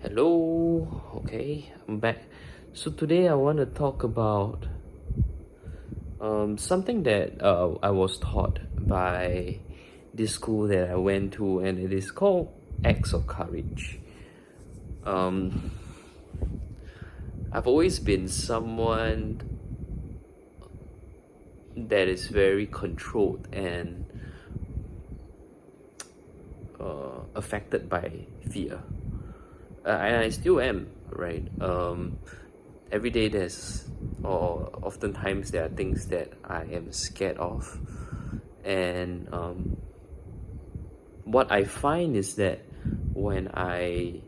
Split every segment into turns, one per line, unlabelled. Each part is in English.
Hello, okay, I'm back. So today I want to talk about something that I was taught by this school that I went to, and it is called Acts of Courage. Um, I've always been someone that is very controlled and affected by fear. And I still am, right? Every day or oftentimes there are things that I am scared of. And what I find is that when I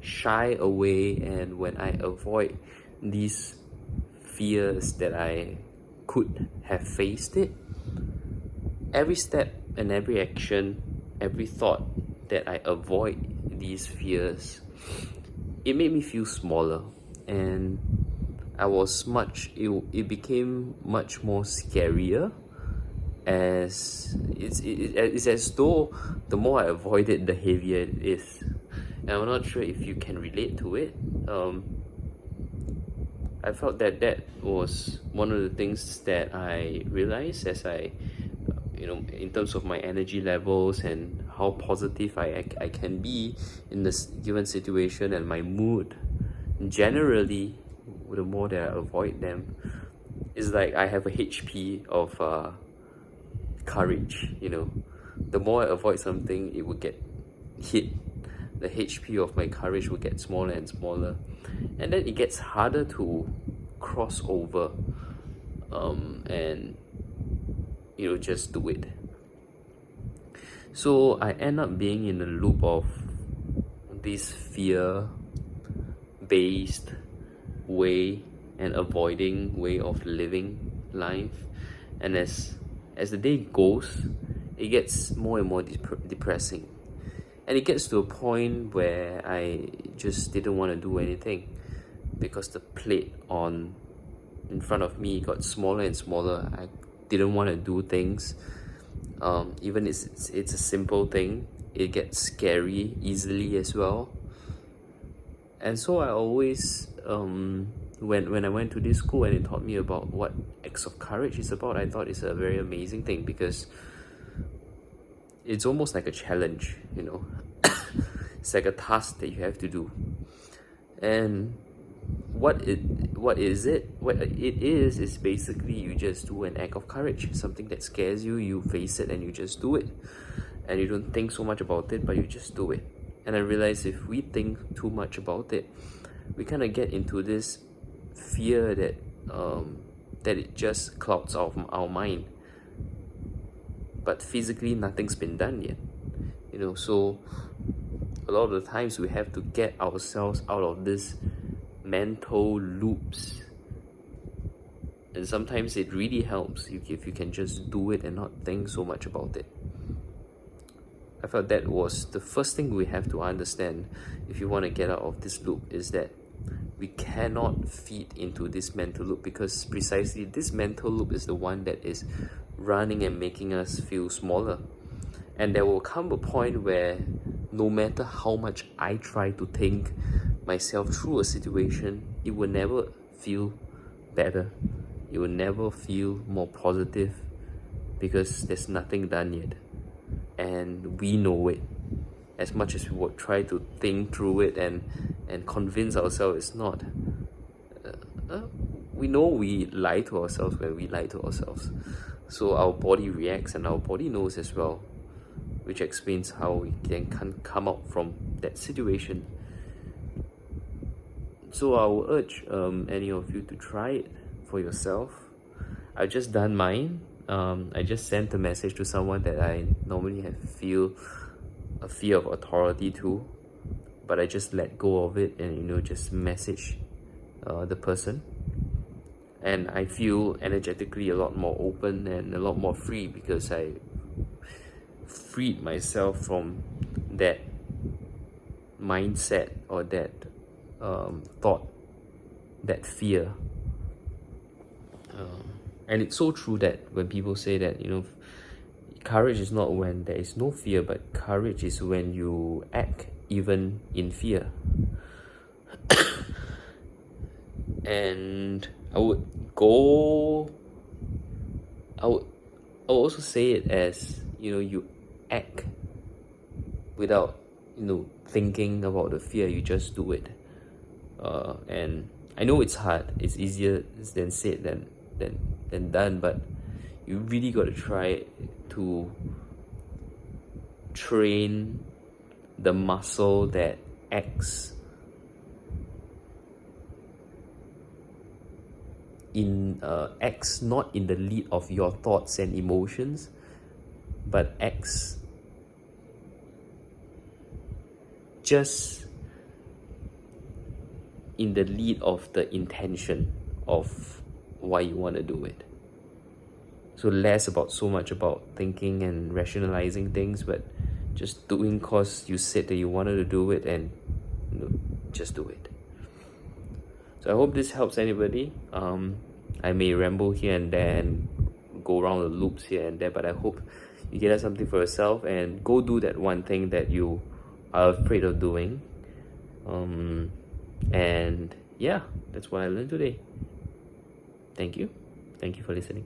shy away and when I avoid these fears that I could have faced it, every step and every action, every thought that I avoid these fears, it made me feel smaller, and it became much more scarier, as it's as though the more I avoid it, the heavier it is. And I'm not sure if you can relate to it. I felt that was one of the things that I realized as in terms of my energy levels and how positive I can be in this given situation, and my mood generally, the more that I avoid them, it's like I have a HP of courage. The more I avoid something, it would get hit. The HP of my courage will get smaller and smaller, and then it gets harder to cross over and just do it. So I end up being in a loop of this fear based way and avoiding way of living life, and as the day goes, it gets more and more depressing, and it gets to a point where I just didn't want to do anything because the plate in front of me got smaller and smaller. I didn't want to do things. Even it's a simple thing, it gets scary easily as well. And so I always when I went to this school and it taught me about what Acts of Courage is about, I thought it's a very amazing thing, because it's almost like a challenge. It's like a task that you have to do. And what it is basically you just do an act of courage. Something that scares you, you face it and you just do it, and you don't think so much about it, but you just do it. And I realized if we think too much about it, we kind of get into this fear that it just clouds our mind, but physically nothing's been done yet. So a lot of the times we have to get ourselves out of this mental loops, and sometimes it really helps if you can just do it and not think so much about it. I felt that was the first thing we have to understand if you want to get out of this loop, is that we cannot feed into this mental loop, because precisely this mental loop is the one that is running and making us feel smaller. And there will come a point where no matter how much I try to think myself through a situation, it will never feel better. It will never feel more positive, because there's nothing done yet. And we know it. As much as we would try to think through it and convince ourselves it's not, we know we lie to ourselves when we lie to ourselves. So our body reacts, and our body knows as well, which explains how we can't come out from that situation. So I will urge any of you to try it for yourself. I've just done mine. I just sent a message to someone that I normally feel a fear of authority to, but I just let go of it and just message the person. And I feel energetically a lot more open and a lot more free, because I freed myself from that mindset or that thought, that fear. And it's so true that when people say that courage is not when there is no fear, but courage is when you act even in fear. And I would go I would also say it as, you act without, thinking about the fear. You just do it. And I know it's hard. It's easier than said than done, but you really got to try to train the muscle that acts acts not in the lead of your thoughts and emotions, but acts just in the lead of the intention of why you want to do it. So less about so much about thinking and rationalizing things, but just doing cause you said that you wanted to do it, and just do it. So I hope this helps anybody. I may ramble here and there and go around the loops here and there, but I hope you get something for yourself and go do that one thing that you are afraid of doing. And yeah, that's what I learned today. Thank you for listening.